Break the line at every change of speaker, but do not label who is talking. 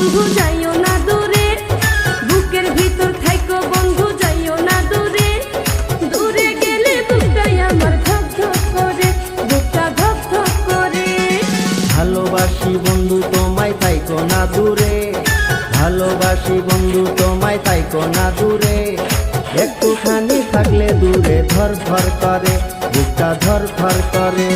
বন্ধু যাইও না দূরে, বুকের ভিতর থাইকো বন্ধু যাইও না দূরে। দূরে গেলে বুকটাই আমার ধক ধক করে, বুকটা ধক ধক করে।
ভালোবাসি বন্ধু তোমায় থাইকো না দূরে, ভালোবাসি বন্ধু তোমায় থাইকো না দূরে। একটুখানি থাকলে দূরে ধর ধর করে, বুকটা ধর ধর করে।